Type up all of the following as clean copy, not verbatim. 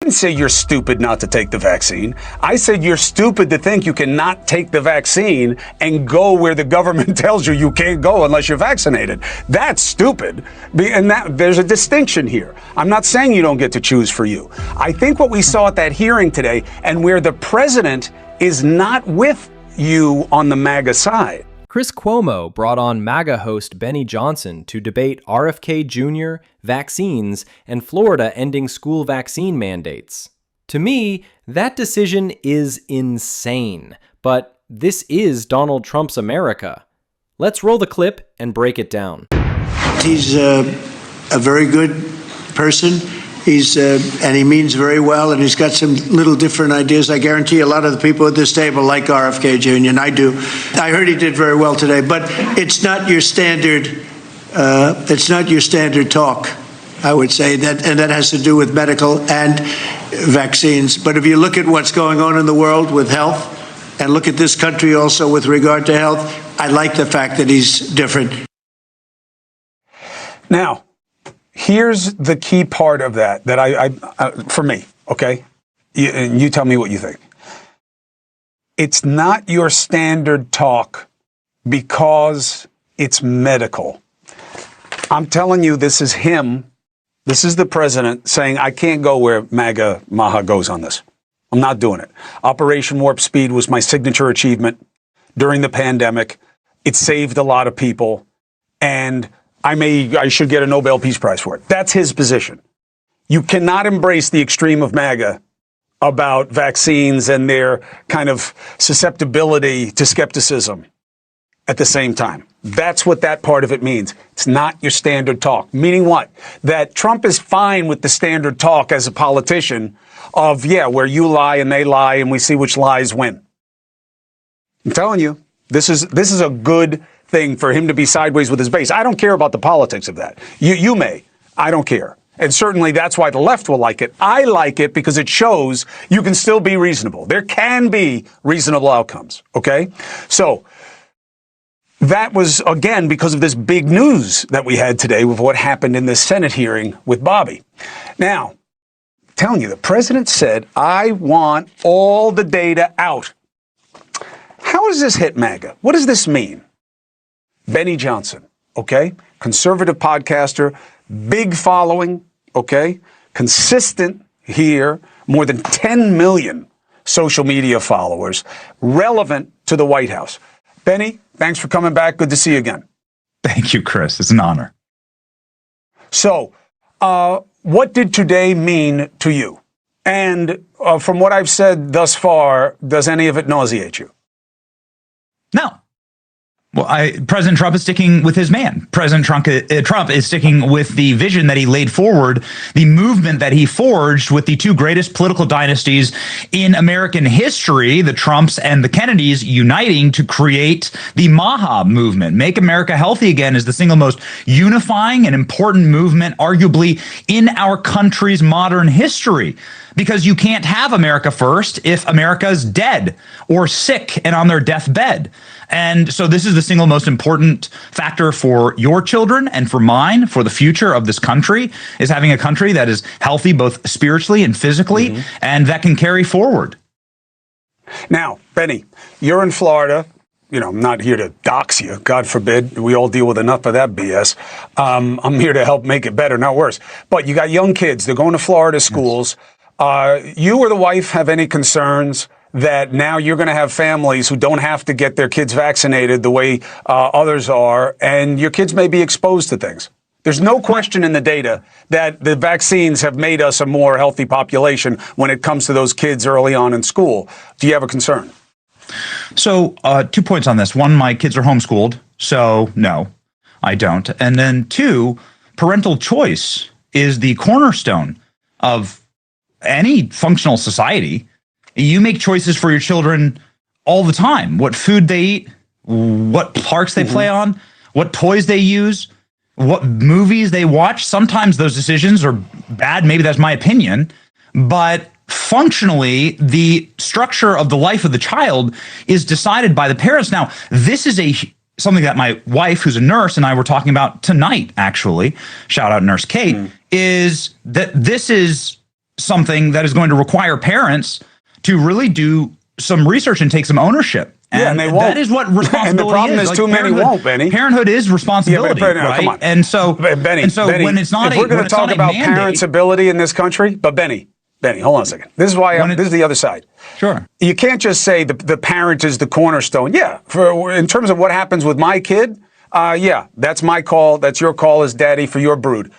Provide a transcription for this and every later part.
didn't say you're stupid not to take the vaccine. I said you're stupid to think you cannot take the vaccine and go where the government tells you you can't go unless you're vaccinated. That's stupid. And there's a distinction here. I'm not saying you don't get to choose for you. I think what we saw at that hearing today, and where the president is not with you on the MAGA side. Chris Cuomo brought on MAGA host Benny Johnson to debate RFK Jr., vaccines, and Florida ending school vaccine mandates. To me, that decision is insane, but this is Donald Trump's America. Let's roll the clip and break it down. He's a very good person. And he means very well, and he's got some little different ideas. I guarantee a lot of the people at this table like RFK Jr., and I do. I heard he did very well today, but it's not your standard. It's not your standard talk, I would say, and that has to do with medical and vaccines. But if you look at what's going on in the world with health, and look at this country also with regard to health, I like the fact that he's different. Now, here's the key part of that for me, okay? You tell me what you think. It's not your standard talk because it's medical. I'm telling you, this is him. This is the president saying, I can't go where MAGA goes on this. I'm not doing it. Operation Warp Speed was my signature achievement during the pandemic. It saved a lot of people, and I should get a Nobel Peace Prize for it. That's his position. You cannot embrace the extreme of MAGA about vaccines and their kind of susceptibility to skepticism at the same time. That's what that part of it means. It's not your standard talk. Meaning what? That Trump is fine with the standard talk as a politician of, where you lie and they lie and we see which lies win. I'm telling you, this is a good thing for him to be sideways with his base. I don't care about the politics of that. You may. I don't care. And certainly that's why the left will like it. I like it because it shows you can still be reasonable. There can be reasonable outcomes. Okay? So that was, again, because of this big news that we had today with what happened in this Senate hearing with Bobby. Now, I'm telling you, the president said, I want all the data out. How does this hit MAGA? What does this mean? Benny Johnson, okay? Conservative podcaster, big following, okay? Consistent here, more than 10 million social media followers, relevant to the White House. Benny, thanks for coming back. Good to see you again. Thank you, Chris. It's an honor. So, what did today mean to you? And from what I've said thus far, does any of it nauseate you? No. Well, President Trump is sticking with his man. President Trump is sticking with the vision that he laid forward, the movement that he forged with the two greatest political dynasties in American history, the Trumps and the Kennedys, uniting to create the MAGA movement. Make America Healthy Again is the single most unifying and important movement, arguably, in our country's modern history. Because you can't have America first if America's dead or sick and on their deathbed. And so this is the single most important factor for your children and for mine, for the future of this country, is having a country that is healthy both spiritually and physically, and that can carry forward. Now, Benny, you're in Florida. You know, I'm not here to dox you. God forbid. We all deal with enough of that BS. I'm here to help make it better, not worse. But you got young kids. They're going to Florida schools. You or the wife have any concerns that now you're going to have families who don't have to get their kids vaccinated the way others are, and your kids may be exposed to things? There's no question in the data that the vaccines have made us a more healthy population when it comes to those kids early on in school. Do you have a concern? So 2 points on this. One, my kids are homeschooled, so no, I don't. And then two, parental choice is the cornerstone of any functional society. You make choices for your children all the time. What food they eat, what parks they play on, what toys they use, what movies they watch. Sometimes those decisions are bad. Maybe that's my opinion. But functionally, the structure of the life of the child is decided by the parents. Now, this is something that my wife, who's a nurse, and I were talking about tonight, actually, shout out Nurse Kate, is that this is something that is going to require parents to really do some research and take some ownership. And they won't. That is what responsibility is. And the problem is, like, too many won't, Benny. Parenthood is responsibility, right? Come on. And so, Benny, when it's not, if we're going to talk about parents' ability in this country, but Benny, hold on a second. This is why this is the other side. Sure. You can't just say the parent is the cornerstone. Yeah, in terms of what happens with my kid, that's my call. That's your call as daddy for your brood.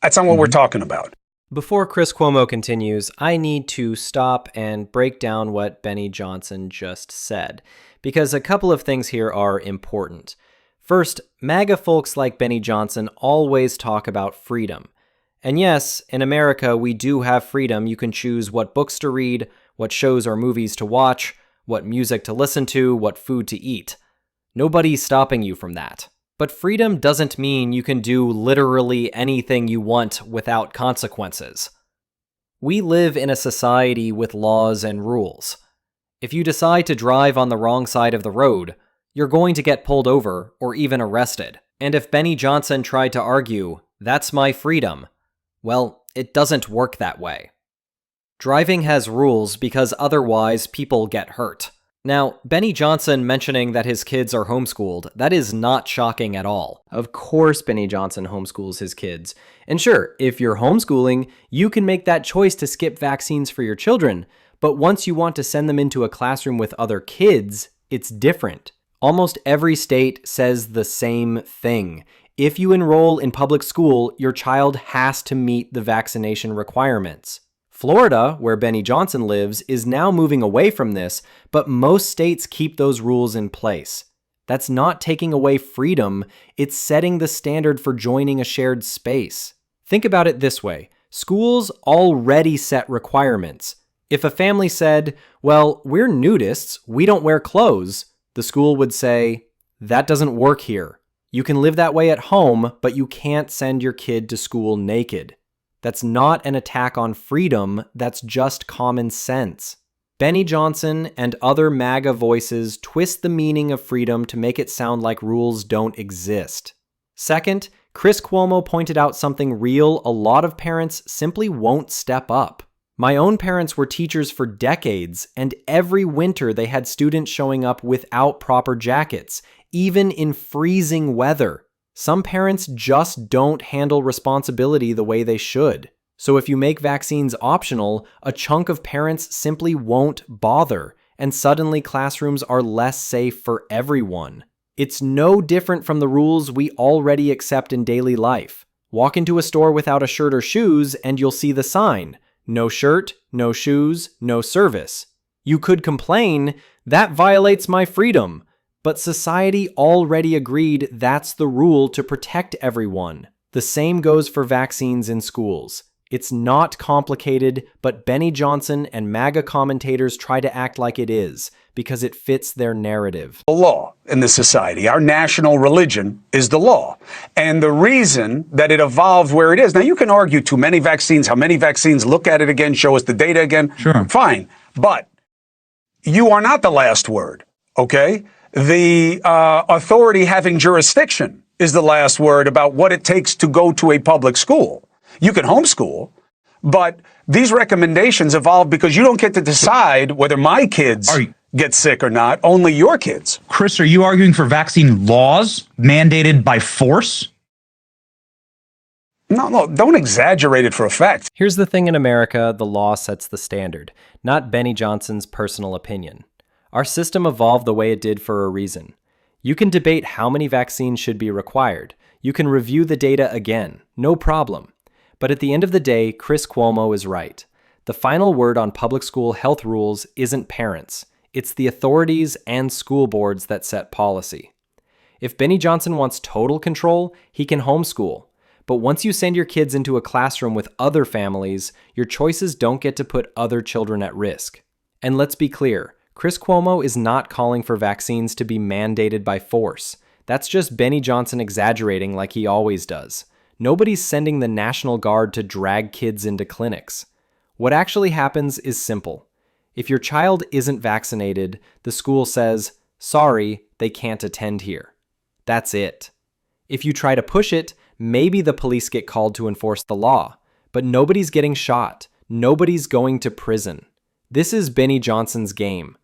That's not what we're talking about. Before Chris Cuomo continues, I need to stop and break down what Benny Johnson just said, because a couple of things here are important. First, MAGA folks like Benny Johnson always talk about freedom. And yes, in America, we do have freedom. You can choose what books to read, what shows or movies to watch, what music to listen to, what food to eat. Nobody's stopping you from that. But freedom doesn't mean you can do literally anything you want without consequences. We live in a society with laws and rules. If you decide to drive on the wrong side of the road, you're going to get pulled over or even arrested. And if Benny Johnson tried to argue, "That's my freedom," well, it doesn't work that way. Driving has rules because otherwise people get hurt. Now, Benny Johnson mentioning that his kids are homeschooled, that is not shocking at all. Of course Benny Johnson homeschools his kids. And sure, if you're homeschooling, you can make that choice to skip vaccines for your children, but once you want to send them into a classroom with other kids, it's different. Almost every state says the same thing. If you enroll in public school, your child has to meet the vaccination requirements. Florida, where Benny Johnson lives, is now moving away from this, but most states keep those rules in place. That's not taking away freedom, it's setting the standard for joining a shared space. Think about it this way. Schools already set requirements. If a family said, "Well, we're nudists, we don't wear clothes," the school would say, "That doesn't work here. You can live that way at home, but you can't send your kid to school naked." That's not an attack on freedom, that's just common sense. Benny Johnson and other MAGA voices twist the meaning of freedom to make it sound like rules don't exist. Second, Chris Cuomo pointed out something real a lot of parents simply won't step up. My own parents were teachers for decades, and every winter they had students showing up without proper jackets, even in freezing weather. Some parents just don't handle responsibility the way they should. So if you make vaccines optional, a chunk of parents simply won't bother, and suddenly classrooms are less safe for everyone. It's no different from the rules we already accept in daily life. Walk into a store without a shirt or shoes, and you'll see the sign, "No shirt, no shoes, no service." You could complain, "That violates my freedom." But society already agreed that's the rule to protect everyone. The same goes for vaccines in schools. It's not complicated, but Benny Johnson and MAGA commentators try to act like it is, because it fits their narrative. The law in this society, our national religion is the law. And the reason that it evolved where it is, now you can argue too many vaccines, how many vaccines, look at it again, show us the data again. Sure. Fine. But you are not the last word, okay? The authority having jurisdiction is the last word about what it takes to go to a public school. You can homeschool, but these recommendations evolve because you don't get to decide whether my kids get sick or not, only your kids. Chris, are you arguing for vaccine laws mandated by force? No, don't exaggerate it for effect. Here's the thing in America, the law sets the standard, not Benny Johnson's personal opinion. Our system evolved the way it did for a reason. You can debate how many vaccines should be required. You can review the data again, no problem. But at the end of the day, Chris Cuomo is right. The final word on public school health rules isn't parents. It's the authorities and school boards that set policy. If Benny Johnson wants total control, he can homeschool. But once you send your kids into a classroom with other families, your choices don't get to put other children at risk. And let's be clear, Chris Cuomo is not calling for vaccines to be mandated by force. That's just Benny Johnson exaggerating like he always does. Nobody's sending the National Guard to drag kids into clinics. What actually happens is simple. If your child isn't vaccinated, the school says, "Sorry, they can't attend here." That's it. If you try to push it, maybe the police get called to enforce the law. But nobody's getting shot. Nobody's going to prison. This is Benny Johnson's game.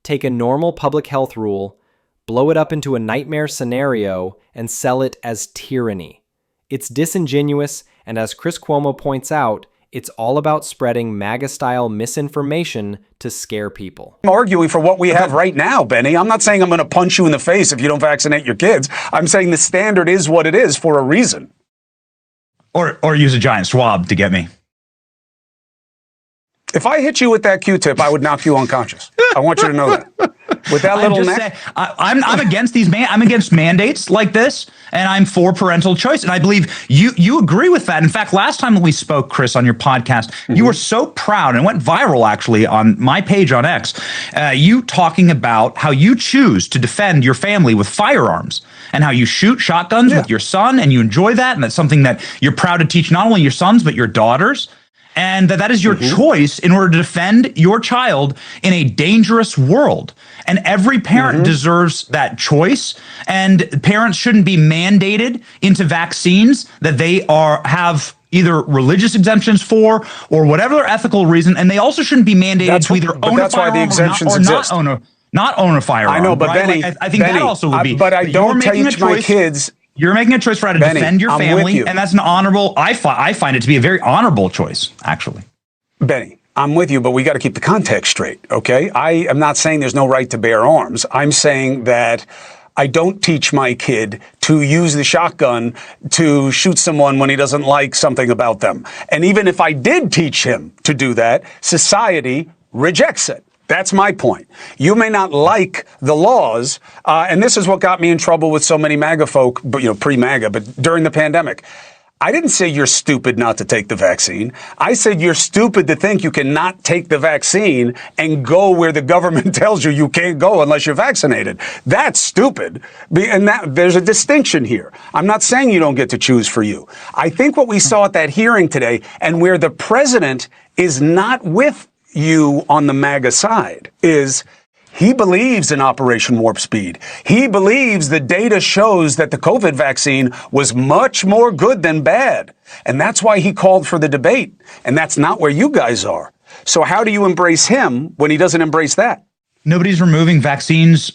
Take a normal public health rule, blow it up into a nightmare scenario, and sell it as tyranny. It's disingenuous, and as Chris Cuomo points out, it's all about spreading MAGA-style misinformation to scare people. I'm arguing for what we have right now, Benny. I'm not saying I'm going to punch you in the face if you don't vaccinate your kids. I'm saying the standard is what it is for a reason. Or use a giant swab to get me. If I hit you with that Q-tip, I would knock you unconscious. I want you to know that. With that little neck. I'm against I'm against mandates like this, and I'm for parental choice. And I believe you agree with that. In fact, last time we spoke, Chris, on your podcast, you were so proud and went viral actually on my page on X. You talking about how you choose to defend your family with firearms and how you shoot shotguns with your son, and you enjoy that, and that's something that you're proud to teach not only your sons but your daughters. And that is your choice in order to defend your child in a dangerous world. And every parent deserves that choice. And parents shouldn't be mandated into vaccines that they have either religious exemptions for or whatever their ethical reason. And they also shouldn't be mandated to either own a firearm or not own a firearm. I know, but right? Benny, I think that also would be. But I don't teach my kids. You're making a choice for how to defend your family, and that's an honorable. I find it to be a very honorable choice, actually. Benny, I'm with you, but we got to keep the context straight, okay? I am not saying there's no right to bear arms. I'm saying that I don't teach my kid to use the shotgun to shoot someone when he doesn't like something about them. And even if I did teach him to do that, society rejects it. That's my point. You may not like the laws, and this is what got me in trouble with so many MAGA folk, but pre-MAGA, but during the pandemic. I didn't say you're stupid not to take the vaccine. I said you're stupid to think you can not take the vaccine and go where the government tells you you can't go unless you're vaccinated. That's stupid. And there's a distinction here. I'm not saying you don't get to choose for you. I think what we saw at that hearing today, and where the president is not with you on the MAGA side, is he believes in Operation Warp Speed. He believes the data shows that the COVID vaccine was much more good than bad. And that's why he called for the debate. And that's not where you guys are. So how do you embrace him when he doesn't embrace that? Nobody's removing vaccines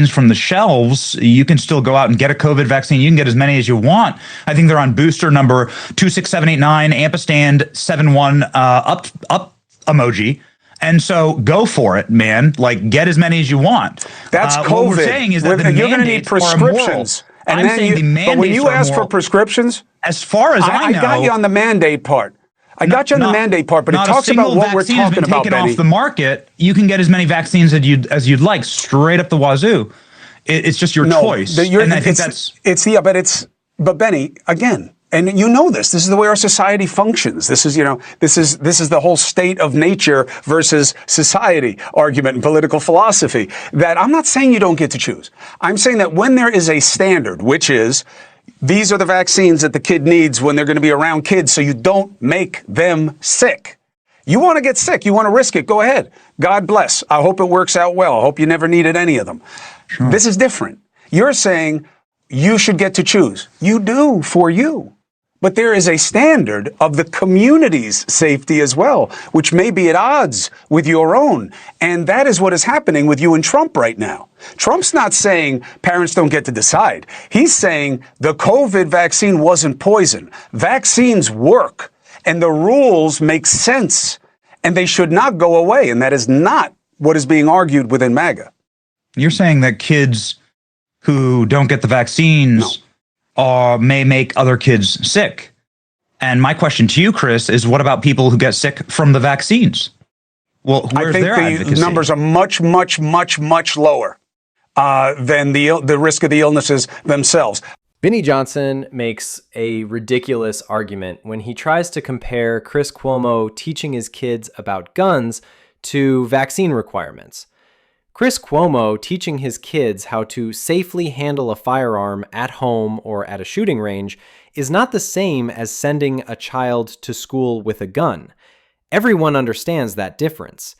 from the shelves. You can still go out and get a COVID vaccine. You can get as many as you want. I think they're on booster number 26789, ampersand 71 up emoji. And so go for it, man. Like, get as many as you want. That's COVID. What we're saying is that you're going to need prescriptions. And I'm saying the mandates but when you ask for prescriptions, as far as I know, I got you on the mandate part. But it talks about what we're talking about, Benny. Off the market, you can get as many vaccines as you'd like, straight up the wazoo. It's just your choice. And I think but Benny, again, and you know this is the way our society functions. This is the whole state of nature versus society argument in political philosophy, that I'm not saying you don't get to choose. I'm saying that when there is a standard, which is these are the vaccines that the kid needs when they're going to be around kids so you don't make them sick. You want to get sick. You want to risk it. Go ahead. God bless. I hope it works out well. I hope you never needed any of them. Sure. This is different. You're saying you should get to choose. You do for you. But there is a standard of the community's safety as well, which may be at odds with your own. And that is what is happening with you and Trump right now. Trump's not saying parents don't get to decide. He's saying the COVID vaccine wasn't poison. Vaccines work, and the rules make sense, and they should not go away. And that is not what is being argued within MAGA. You're saying that kids who don't get the vaccines may make other kids sick. And my question to you, Chris, is what about people who get sick from the vaccines? Well, where's their advocacy? I think the numbers are much, much, much, much lower than the risk of the illnesses themselves. Benny Johnson makes a ridiculous argument when he tries to compare Chris Cuomo teaching his kids about guns to vaccine requirements. Chris Cuomo teaching his kids how to safely handle a firearm at home or at a shooting range is not the same as sending a child to school with a gun. Everyone understands that difference.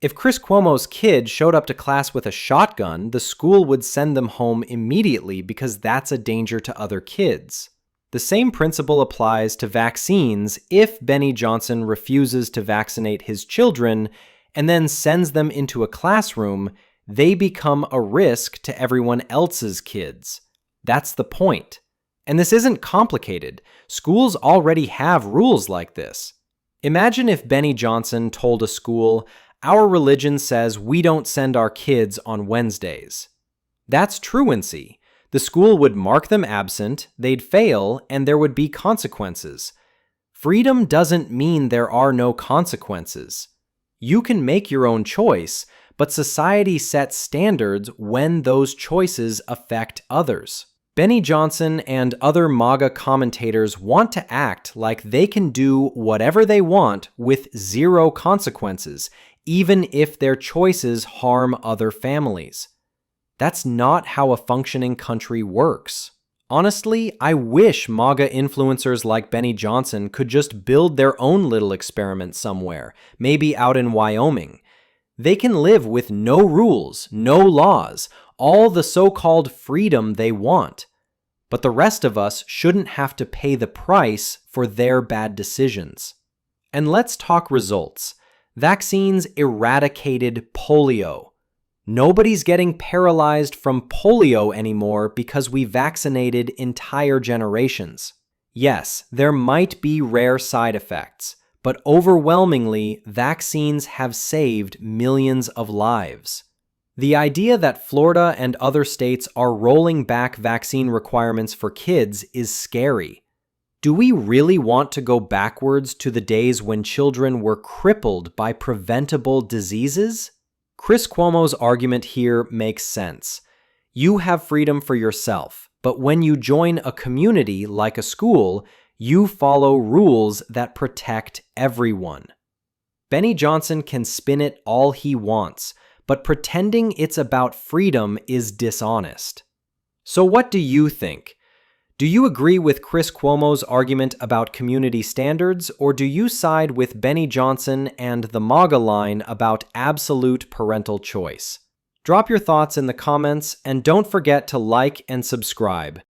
If Chris Cuomo's kid showed up to class with a shotgun, the school would send them home immediately because that's a danger to other kids. The same principle applies to vaccines if Benny Johnson refuses to vaccinate his children and then sends them into a classroom. They become a risk to everyone else's kids. That's the point. And this isn't complicated. Schools already have rules like this. Imagine if Benny Johnson told a school, "Our religion says we don't send our kids on Wednesdays." That's truancy. The school would mark them absent, they'd fail, and there would be consequences. Freedom doesn't mean there are no consequences. You can make your own choice, but society sets standards when those choices affect others. Benny Johnson and other MAGA commentators want to act like they can do whatever they want with zero consequences, even if their choices harm other families. That's not how a functioning country works. Honestly, I wish MAGA influencers like Benny Johnson could just build their own little experiment somewhere, maybe out in Wyoming. They can live with no rules, no laws, all the so-called freedom they want. But the rest of us shouldn't have to pay the price for their bad decisions. And let's talk results. Vaccines eradicated polio. Nobody's getting paralyzed from polio anymore because we vaccinated entire generations. Yes, there might be rare side effects, but overwhelmingly, vaccines have saved millions of lives. The idea that Florida and other states are rolling back vaccine requirements for kids is scary. Do we really want to go backwards to the days when children were crippled by preventable diseases? Chris Cuomo's argument here makes sense. You have freedom for yourself, but when you join a community like a school, you follow rules that protect everyone. Benny Johnson can spin it all he wants, but pretending it's about freedom is dishonest. So what do you think? Do you agree with Chris Cuomo's argument about community standards, or do you side with Benny Johnson and the MAGA line about absolute parental choice? Drop your thoughts in the comments, and don't forget to like and subscribe.